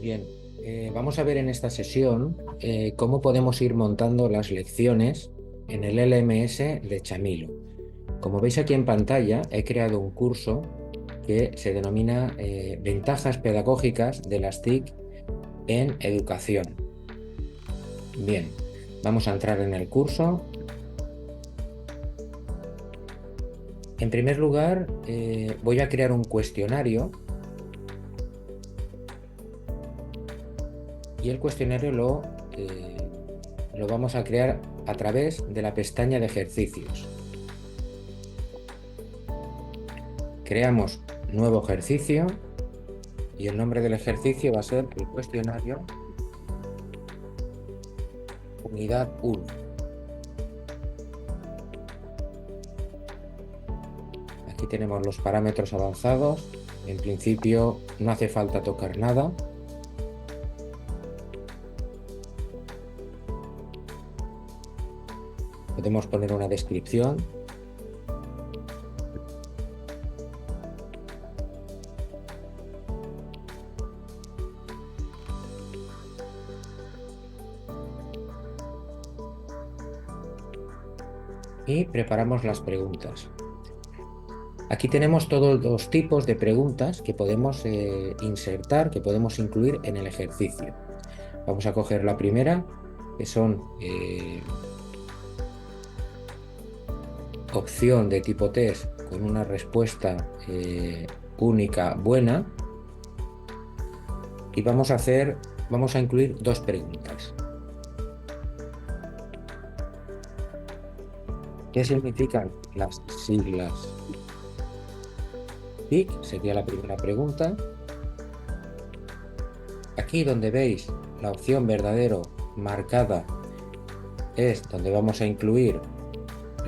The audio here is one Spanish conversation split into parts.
Bien, vamos a ver en esta sesión cómo podemos ir montando las lecciones en el LMS de Chamilo. Como veis aquí en pantalla, he creado un curso que se denomina Ventajas pedagógicas de las TIC en educación. Bien, vamos a entrar en el curso. En primer lugar, voy a crear un cuestionario y el cuestionario lo vamos a crear a través de la pestaña de ejercicios. Creamos nuevo ejercicio y el nombre del ejercicio va a ser el cuestionario Unidad 1. Aquí tenemos los parámetros avanzados. En principio no hace falta tocar nada. Podemos poner una descripción. Y preparamos las preguntas. Aquí tenemos todos los tipos de preguntas que podemos insertar, que podemos incluir en el ejercicio. Vamos a coger la primera, que son opción de tipo test con una respuesta única buena, y vamos a incluir dos preguntas. ¿Qué significan las siglas TIC? Sería la primera pregunta. Aquí donde veis la opción verdadero marcada es donde vamos a incluir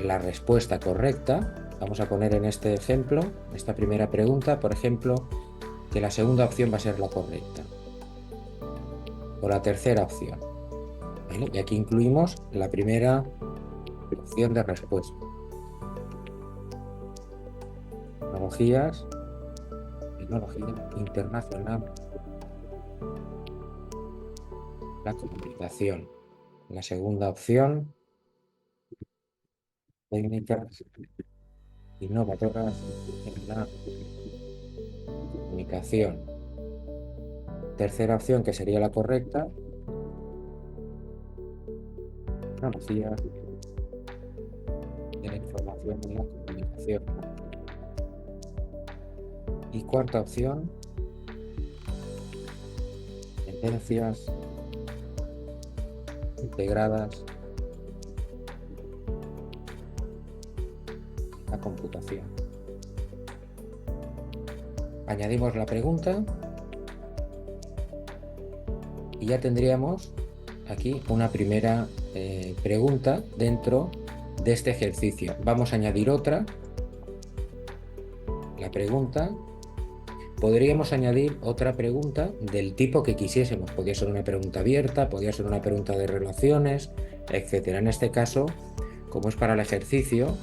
la respuesta correcta. Vamos a poner en este ejemplo, esta primera pregunta, por ejemplo, que la segunda opción va a ser la correcta. O la tercera opción. ¿Vale? Y aquí incluimos la primera opción de respuesta. Tecnología internacional. La comunicación. La segunda opción, técnicas innovadoras en la comunicación. Tercera opción, que sería la correcta, tecnología de la información en la comunicación. Y cuarta opción, tendencias integradas en la computación. Añadimos la pregunta y ya tendríamos aquí una primera pregunta dentro de este ejercicio. Vamos a añadir otra, la pregunta. Podríamos añadir otra pregunta del tipo que quisiésemos. Podría ser una pregunta abierta, podría ser una pregunta de relaciones, etcétera. En este caso, como es para el ejercicio,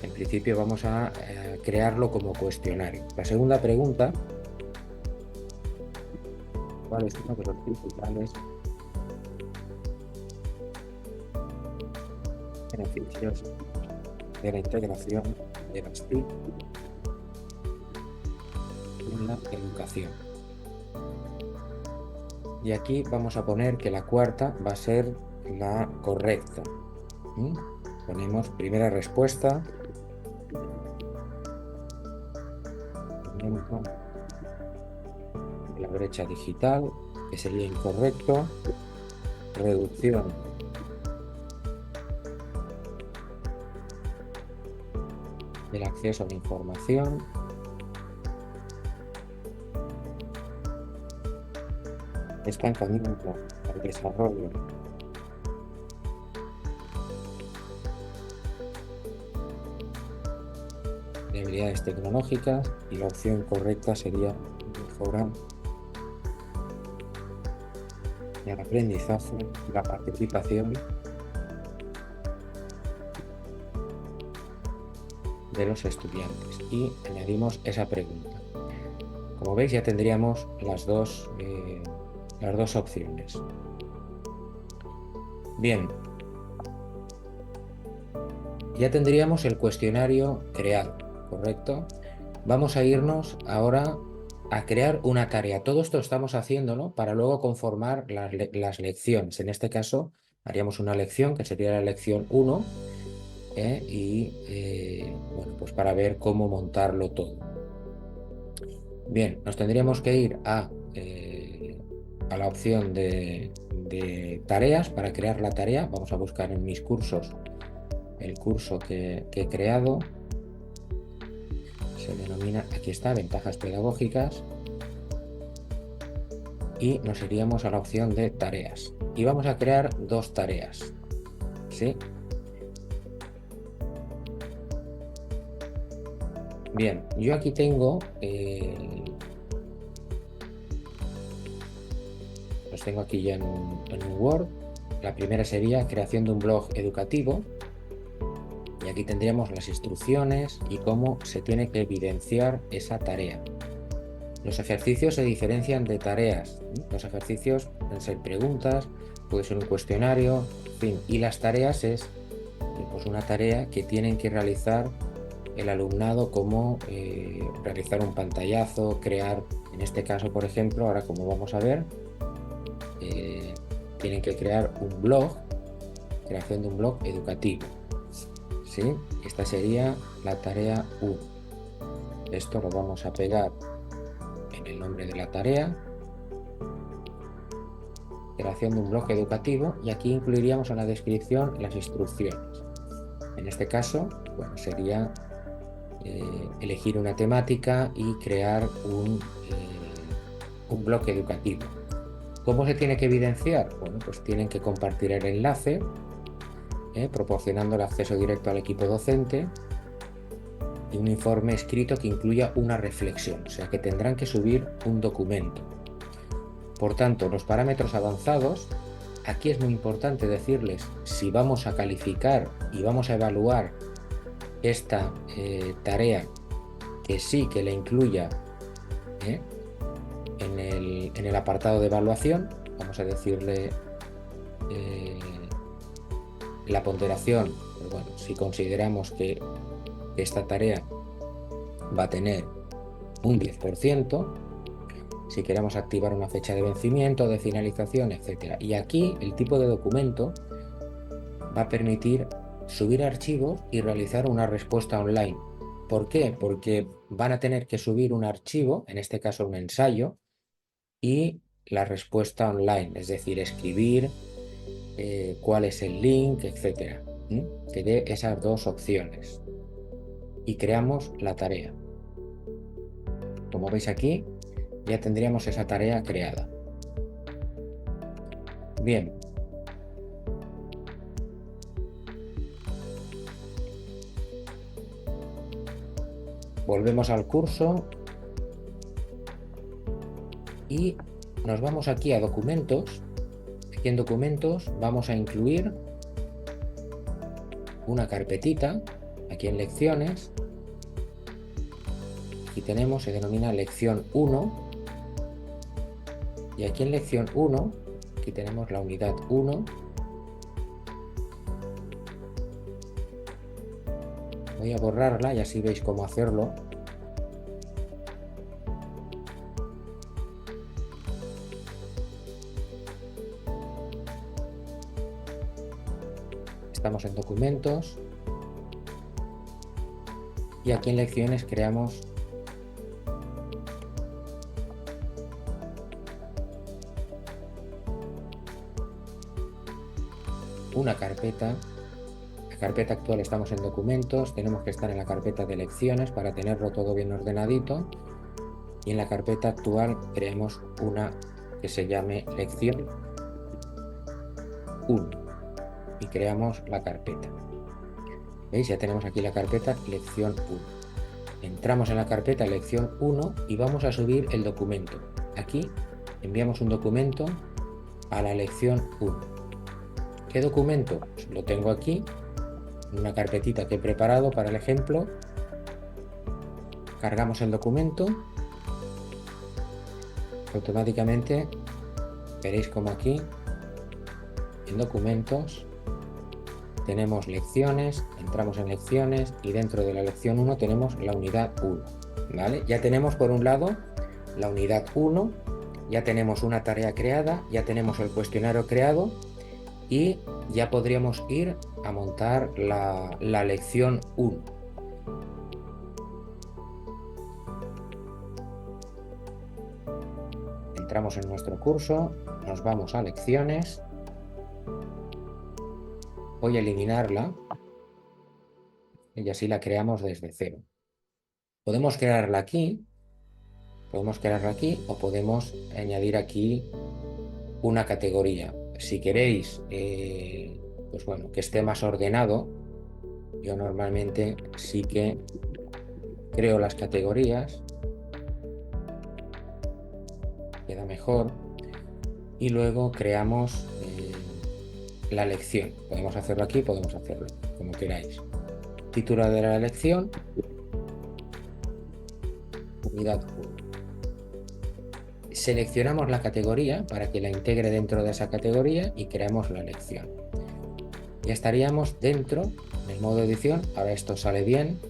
en principio vamos a crearlo como cuestionario. La segunda pregunta, ¿cuál es uno de los principales beneficios de la integración de las TIC en la educación? Y aquí vamos a poner que la cuarta va a ser la correcta. Ponemos primera respuesta. La brecha digital, que sería incorrecto. Reducción del acceso a la información. Estancamiento al desarrollo de habilidades tecnológicas, y la opción correcta sería mejorar el aprendizaje y la participación de los estudiantes. Y añadimos esa pregunta. Como veis, ya tendríamos las dos las dos opciones. Bien, ya tendríamos el cuestionario creado, ¿correcto? Vamos a irnos ahora a crear una tarea. Todo esto estamos haciéndolo para luego conformar las lecciones. En este caso, haríamos una lección que sería la lección 1, bueno, pues para ver cómo montarlo todo. Bien, nos tendríamos que ir a la opción de tareas para crear la tarea. Vamos a buscar en mis cursos el curso que he creado. Se denomina, aquí está, ventajas pedagógicas. Y nos iríamos a la opción de tareas. Y vamos a crear dos tareas. ¿Sí? Bien, yo aquí tengo... los tengo aquí ya en un Word. La primera sería creación de un blog educativo. Y aquí tendríamos las instrucciones y cómo se tiene que evidenciar esa tarea. Los ejercicios se diferencian de tareas. Los ejercicios pueden ser preguntas, puede ser un cuestionario, en fin. Y las tareas es pues una tarea que tienen que realizar el alumnado, como realizar un pantallazo, crear, en este caso, por ejemplo, ahora como vamos a ver, tienen que crear un blog, creación de un blog educativo. ¿Sí? Esta sería la tarea 1. Esto lo vamos a pegar en el nombre de la tarea, creación de un blog educativo, y aquí incluiríamos en la descripción las instrucciones. En este caso, bueno, sería elegir una temática y crear un blog educativo. ¿Cómo se tiene que evidenciar? Bueno, pues tienen que compartir el enlace, proporcionando el acceso directo al equipo docente, y un informe escrito que incluya una reflexión, o sea que tendrán que subir un documento. Por tanto, los parámetros avanzados, aquí es muy importante decirles si vamos a calificar y vamos a evaluar esta tarea, que sí que le incluya en el apartado de evaluación. Vamos a decirle la ponderación, pues bueno, si consideramos que esta tarea va a tener un 10%, si queremos activar una fecha de vencimiento, de finalización, etc. Y aquí el tipo de documento va a permitir subir archivos y realizar una respuesta online. ¿Por qué? Porque van a tener que subir un archivo, en este caso un ensayo, y la respuesta online, es decir, escribir cuál es el link, etc. Que dé esas dos opciones. Y creamos la tarea. Como veis aquí, ya tendríamos esa tarea creada. Bien. Volvemos al curso y nos vamos aquí a documentos. Aquí en documentos vamos a incluir una carpetita, aquí en lecciones. Aquí tenemos, se denomina lección 1. Y aquí en lección 1, aquí tenemos la unidad 1. Voy a borrarla y así veis cómo hacerlo. Estamos en documentos. Y aquí en lecciones creamos una carpeta. La carpeta actual, estamos en documentos, tenemos que estar en la carpeta de lecciones para tenerlo todo bien ordenadito, y en la carpeta actual creamos una que se llame lección 1 y creamos la carpeta. ¿Veis? Ya tenemos aquí la carpeta lección 1. Entramos en la carpeta lección 1 y vamos a subir el documento. Aquí enviamos un documento a la lección 1. ¿Qué documento? Pues lo tengo aquí, en una carpetita que he preparado para el ejemplo. Cargamos el documento. Automáticamente Veréis como aquí, en documentos, tenemos lecciones, entramos en lecciones y dentro de la lección 1 tenemos la unidad 1, ¿vale? Ya tenemos por un lado la unidad 1, ya tenemos una tarea creada, ya tenemos el cuestionario creado y ya podríamos ir a montar la lección 1. Entramos en nuestro curso, nos vamos a lecciones. Voy a eliminarla y así la creamos desde cero. Podemos crearla aquí o podemos añadir aquí una categoría. Si queréis, pues bueno, que esté más ordenado, yo normalmente sí que creo las categorías, queda mejor, y luego creamos la lección. Podemos hacerlo aquí, podemos hacerlo como queráis. Título de la lección, unidad 1. Seleccionamos la categoría para que la integre dentro de esa categoría y creamos la lección. Ya estaríamos dentro del modo edición. Ahora esto sale bien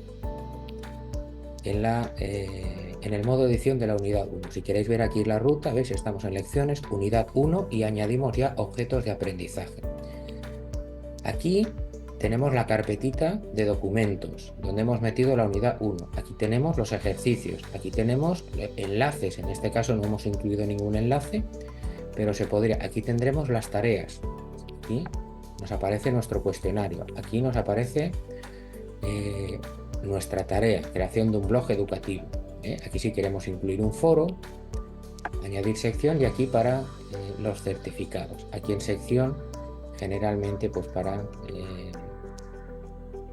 en el modo edición de la unidad 1. Si queréis ver aquí la ruta, veis, estamos en lecciones, unidad 1 y añadimos ya objetos de aprendizaje. Aquí tenemos la carpetita de documentos, donde hemos metido la unidad 1. Aquí tenemos los ejercicios, aquí tenemos enlaces, en este caso no hemos incluido ningún enlace, pero se podría. Aquí tendremos las tareas, aquí nos aparece nuestro cuestionario, aquí nos aparece nuestra tarea, creación de un blog educativo. Aquí sí queremos incluir un foro, añadir sección y aquí para los certificados. Aquí en sección generalmente pues para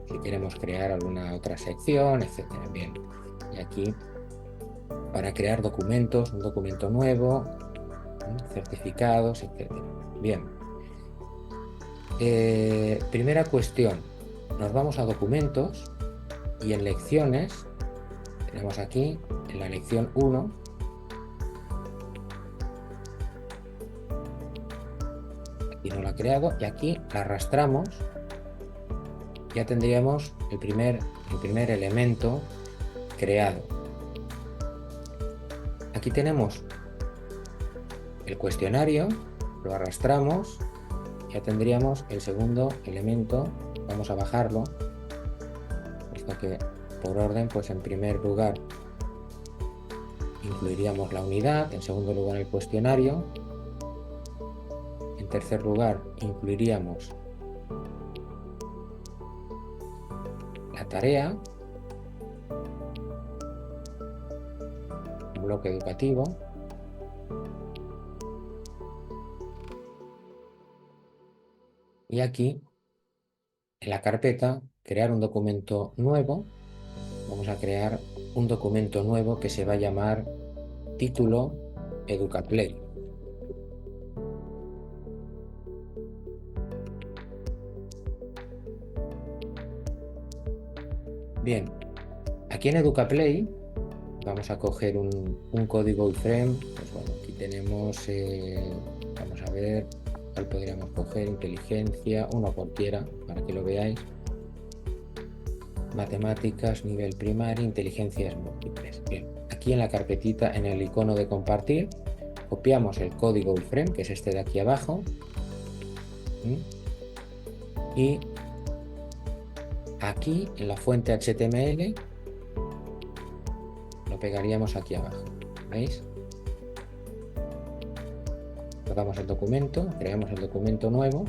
si queremos crear alguna otra sección, etcétera. Bien, y aquí para crear documentos, un documento nuevo, certificados, etcétera. Bien. Primera cuestión, nos vamos a documentos y en lecciones tenemos aquí en la lección 1 aquí no la ha creado y aquí la arrastramos, ya tendríamos el primer elemento creado. Aquí tenemos el cuestionario, lo arrastramos, ya tendríamos el segundo elemento. Vamos a bajarlo hasta que por orden, pues en primer lugar incluiríamos la unidad, en segundo lugar el cuestionario, en tercer lugar incluiríamos la tarea, un bloque educativo, y aquí en la carpeta crear un documento nuevo. Vamos a crear un documento nuevo que se va a llamar título EducaPlay. Bien, aquí en EducaPlay vamos a coger un código iframe. Pues bueno, aquí tenemos, vamos a ver cuál podríamos coger, inteligencia, uno cualquiera para que lo veáis. Matemáticas, nivel primario, inteligencias múltiples. Bien, aquí en la carpetita, en el icono de compartir, copiamos el código iframe, que es este de aquí abajo, y aquí en la fuente HTML lo pegaríamos aquí abajo, ¿veis? Tocamos el documento, creamos el documento nuevo.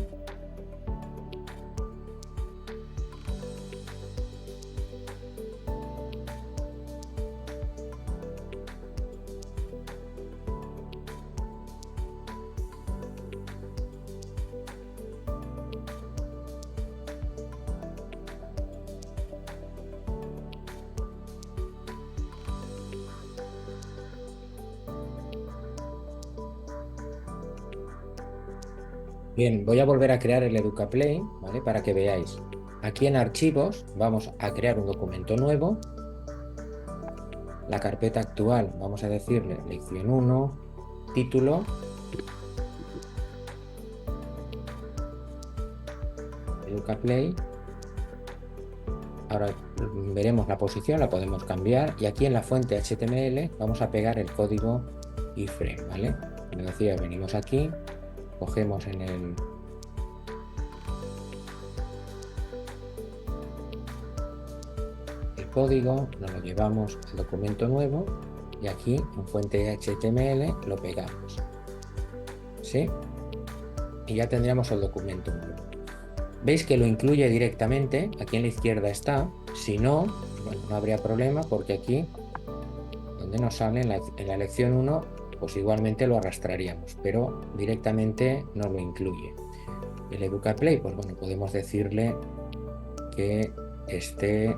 Bien, voy a volver a crear el EducaPlay, ¿vale? Para que veáis. Aquí en archivos vamos a crear un documento nuevo. La carpeta actual, vamos a decirle lección 1, título, EducaPlay. Ahora veremos la posición, la podemos cambiar, y aquí en la fuente HTML vamos a pegar el código iframe, ¿vale? Como decía, venimos aquí, cogemos en el código, nos lo llevamos al documento nuevo y aquí en fuente HTML lo pegamos, ¿sí? Y ya tendríamos el documento nuevo. Veis que lo incluye directamente, aquí en la izquierda está. Si no, bueno, no habría problema, porque aquí donde nos sale en la lección 1, pues igualmente lo arrastraríamos, pero directamente no lo incluye. El EducaPlay, pues bueno, podemos decirle que esté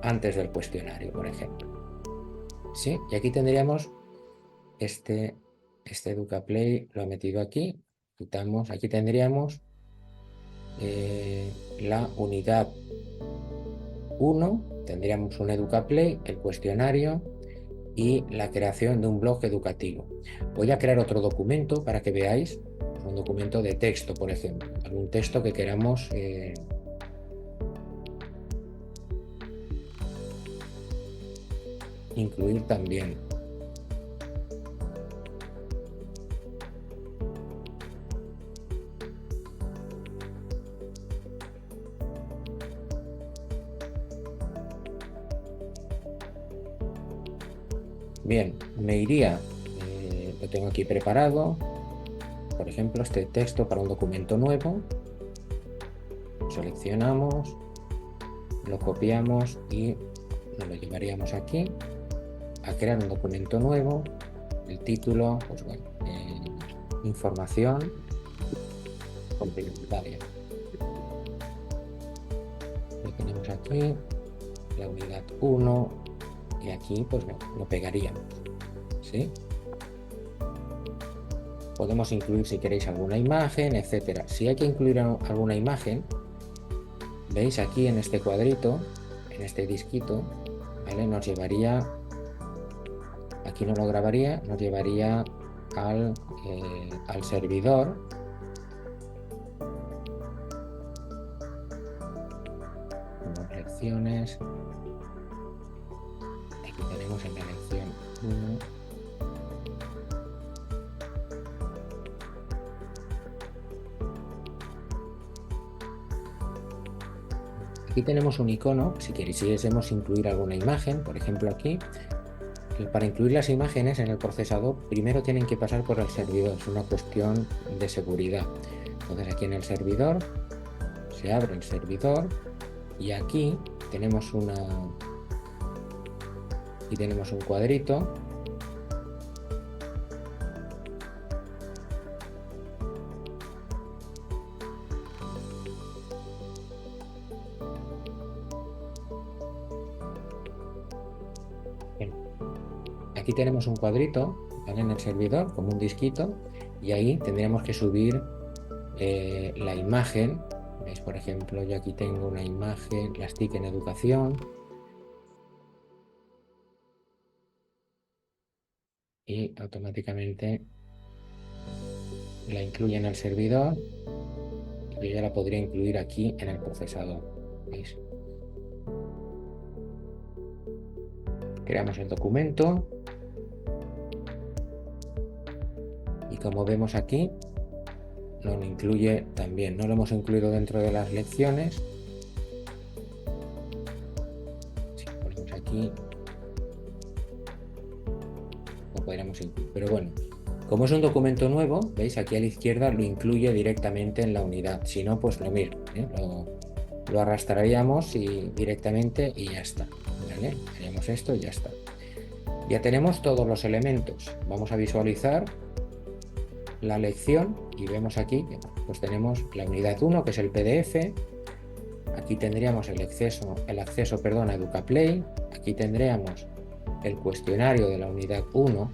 antes del cuestionario, por ejemplo. ¿Sí? Y aquí tendríamos este EducaPlay, lo he metido aquí, quitamos, aquí tendríamos la unidad 1, tendríamos un EducaPlay, el cuestionario y la creación de un blog educativo. Voy a crear otro documento para que veáis, un documento de texto, por ejemplo, algún texto que queramos incluir también. Bien, me iría, lo tengo aquí preparado, por ejemplo, este texto para un documento nuevo, seleccionamos, lo copiamos y nos lo llevaríamos aquí a crear un documento nuevo, el título, pues bueno, información complementaria. Lo tenemos aquí, la unidad 1, y aquí pues lo pegaríamos, ¿sí? Podemos incluir, si queréis, alguna imagen, etcétera. Si hay que incluir alguna imagen, veis aquí en este cuadrito, en este disquito, ¿vale? Nos llevaría, aquí no lo grabaría, nos llevaría al servidor. Lecciones. Aquí tenemos en la lección 1. Aquí tenemos un icono, si quisiésemos incluir alguna imagen, por ejemplo aquí. Para incluir las imágenes en el procesador, primero tienen que pasar por el servidor, es una cuestión de seguridad. Entonces aquí en el servidor, se abre el servidor y aquí tenemos un cuadrito. Bien. Aquí tenemos un cuadrito, ¿vale? En el servidor, como un disquito, y ahí tendríamos que subir la imagen. ¿Veis? Por ejemplo, yo aquí tengo una imagen, las TIC en educación, y automáticamente la incluye en el servidor. Yo ya la podría incluir aquí en el procesador. ¿Veis? Creamos el documento y como vemos aquí, lo incluye también. No lo hemos incluido dentro de las lecciones. Si ponemos aquí, lo podríamos incluir. Pero bueno, como es un documento nuevo, veis aquí a la izquierda lo incluye directamente en la unidad. Si no, pues lo mismo, ¿eh? Lo arrastraríamos directamente y ya está, ¿vale? Haríamos esto y ya está. Ya tenemos todos los elementos. Vamos a visualizar la lección y vemos aquí que pues tenemos la unidad 1, que es el PDF. Aquí tendríamos el acceso a EducaPlay. Aquí tendríamos el cuestionario de la unidad 1,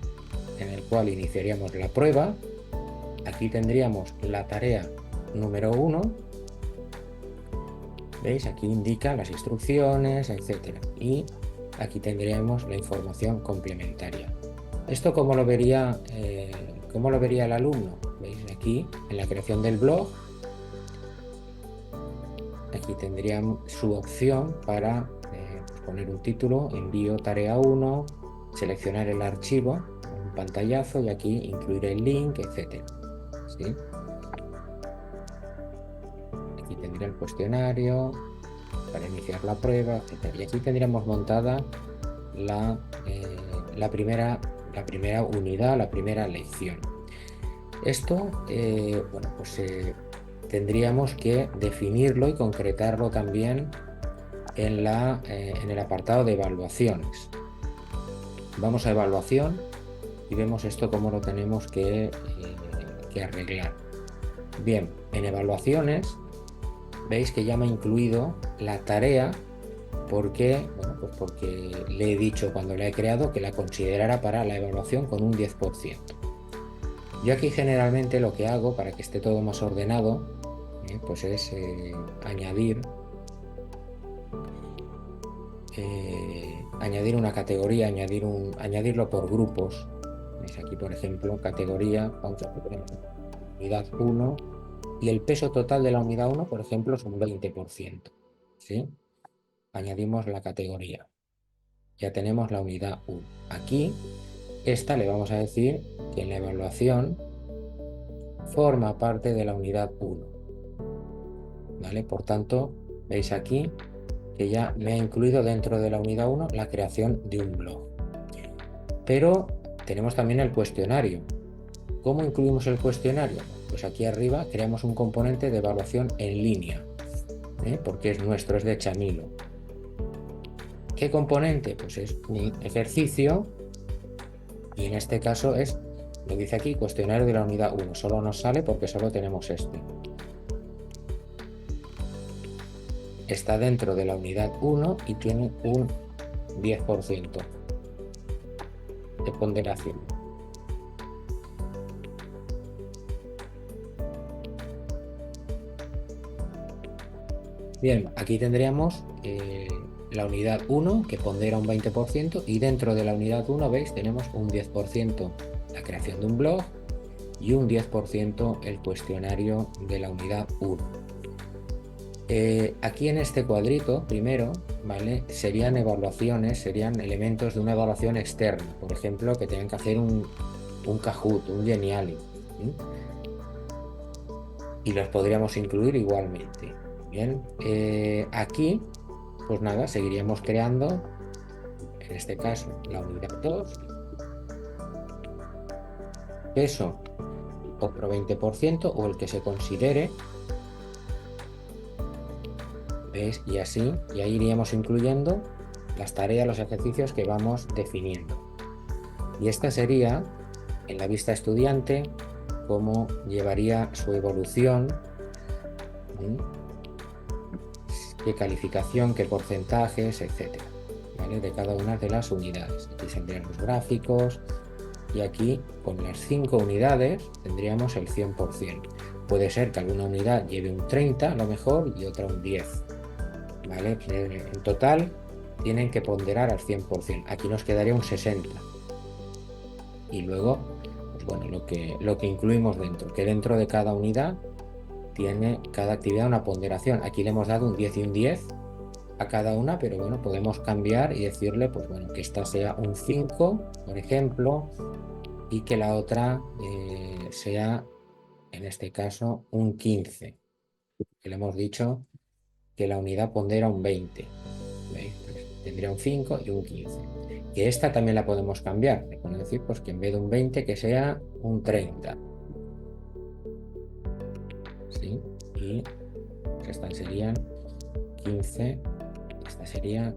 en el cual iniciaríamos la prueba. Aquí tendríamos la tarea número 1. ¿Veis? Aquí indica las instrucciones, etcétera. Y aquí tendríamos la información complementaria. ¿Esto cómo lo vería el alumno? ¿Veis? Aquí, en la creación del blog, aquí tendrían su opción para poner un título, envío tarea 1, seleccionar el archivo, un pantallazo y aquí incluir el link, etcétera. ¿Sí? Aquí tendría el cuestionario para iniciar la prueba, etcétera. Y aquí tendríamos montada la primera unidad, la primera lección. Esto, bueno, pues tendríamos que definirlo y concretarlo también en el apartado de evaluaciones. Vamos a evaluación y vemos esto cómo lo tenemos que arreglar. Bien, en evaluaciones veis que ya me ha incluido la tarea porque, bueno, pues porque le he dicho cuando la he creado que la considerara para la evaluación con un 10%. Yo aquí generalmente lo que hago para que esté todo más ordenado, pues es añadir una categoría, añadirlo por grupos. ¿Veis? Aquí, por ejemplo, categoría, vamos a poner unidad 1 y el peso total de la unidad 1, por ejemplo, es un 20%. ¿Sí? Añadimos la categoría. Ya tenemos la unidad 1. Aquí, esta le vamos a decir que en la evaluación forma parte de la unidad 1. ¿Vale? Por tanto, veis aquí que ya me ha incluido dentro de la unidad 1 la creación de un blog. Pero tenemos también el cuestionario. ¿Cómo incluimos el cuestionario? Pues aquí arriba creamos un componente de evaluación en línea, porque es nuestro, es de Chamilo. ¿Qué componente? Pues es un ejercicio y en este caso es, lo dice aquí, cuestionario de la unidad 1. Solo nos sale porque solo tenemos este. Está dentro de la unidad 1 y tiene un 10% de ponderación. Bien, aquí tendríamos la unidad 1 que pondera un 20% y dentro de la unidad 1, veis, tenemos un 10% la creación de un blog y un 10% el cuestionario de la unidad 1. Aquí en este cuadrito, primero, ¿vale? Serían evaluaciones, serían elementos de una evaluación externa. Por ejemplo, que tengan que hacer un Kahoot, un Geniali. ¿Sí? Y los podríamos incluir igualmente. Bien, aquí, pues nada, seguiríamos creando, en este caso, la unidad 2. Peso, otro 20% o el que se considere. ¿Veis? Y así, y ahí iríamos incluyendo las tareas, los ejercicios que vamos definiendo. Y esta sería, en la vista estudiante, cómo llevaría su evolución, qué calificación, qué porcentajes, etcétera, ¿vale? De cada una de las unidades. Aquí tendrían los gráficos y aquí con las 5 unidades tendríamos el 100%. Puede ser que alguna unidad lleve un 30 a lo mejor y otra un 10. ¿Vale? En total tienen que ponderar al 100%. Aquí nos quedaría un 60. Y luego, pues bueno, lo que incluimos dentro, que dentro de cada unidad tiene cada actividad una ponderación. Aquí le hemos dado un 10 y un 10 a cada una, pero bueno, podemos cambiar y decirle, pues bueno, que esta sea un 5, por ejemplo, y que la otra sea, en este caso, un 15. Que le hemos dicho que la unidad pondera un 20. ¿Veis? Pues tendría un 5 y un 15. Que esta también la podemos cambiar. Le podemos decir pues, que en vez de un 20 que sea un 30. ¿Sí? Y pues, estas serían 15. Esta sería,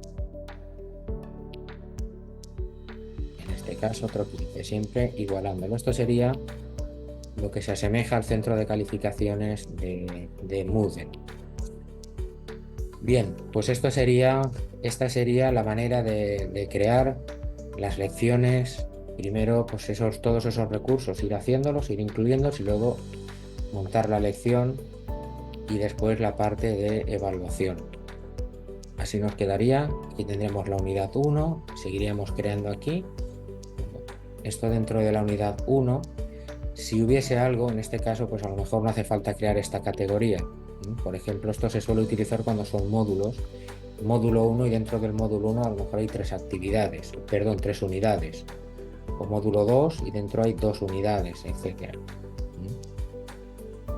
en este caso, otro 15. Siempre igualándolo. Esto sería lo que se asemeja al centro de calificaciones de Moodle. Bien, pues esta sería la manera de crear las lecciones. Primero, pues todos esos recursos, ir haciéndolos, ir incluyéndolos y luego montar la lección y después la parte de evaluación. Así nos quedaría, aquí tendremos la unidad 1, seguiríamos creando aquí. Esto dentro de la unidad 1, si hubiese algo, en este caso, pues a lo mejor no hace falta crear esta categoría. Por ejemplo, esto se suele utilizar cuando son módulos. Módulo 1 y dentro del módulo 1 a lo mejor hay tres actividades, perdón, tres unidades. O módulo 2 y dentro hay dos unidades, etcétera.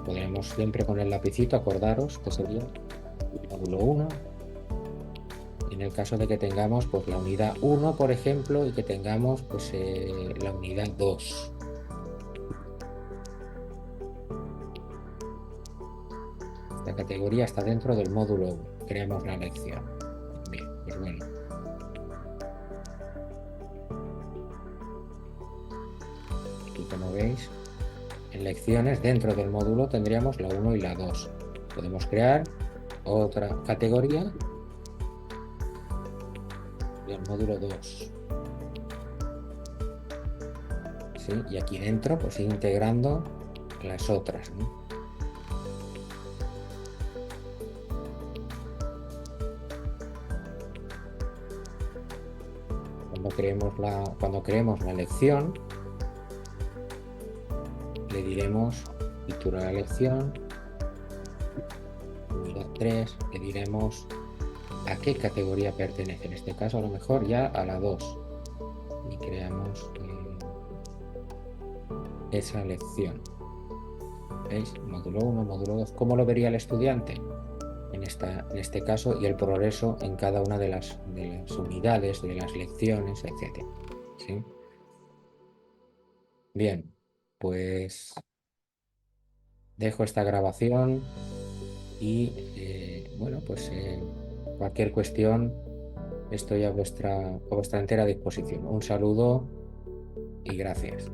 Podremos siempre con el lapicito acordaros que sería el módulo 1. En el caso de que tengamos pues la unidad 1, por ejemplo, y que tengamos pues la unidad 2. Esta categoría está dentro del módulo 1. Creamos la lección. Bien, pues bueno. Aquí, como veis, en lecciones dentro del módulo tendríamos la 1 y la 2. Podemos crear otra categoría del módulo 2. ¿Sí? Y aquí dentro pues ir integrando las otras, ¿no? Cuando creemos la lección, le diremos título de la lección, unidad 3, le diremos a qué categoría pertenece. En este caso, a lo mejor ya a la 2. Y creamos esa lección. ¿Veis? Módulo 1, módulo 2. ¿Cómo lo vería el estudiante? En este caso, y el progreso en cada una de las unidades, de las lecciones, etc. ¿Sí? Bien, pues dejo esta grabación y bueno, pues cualquier cuestión estoy a vuestra entera disposición. Un saludo y gracias.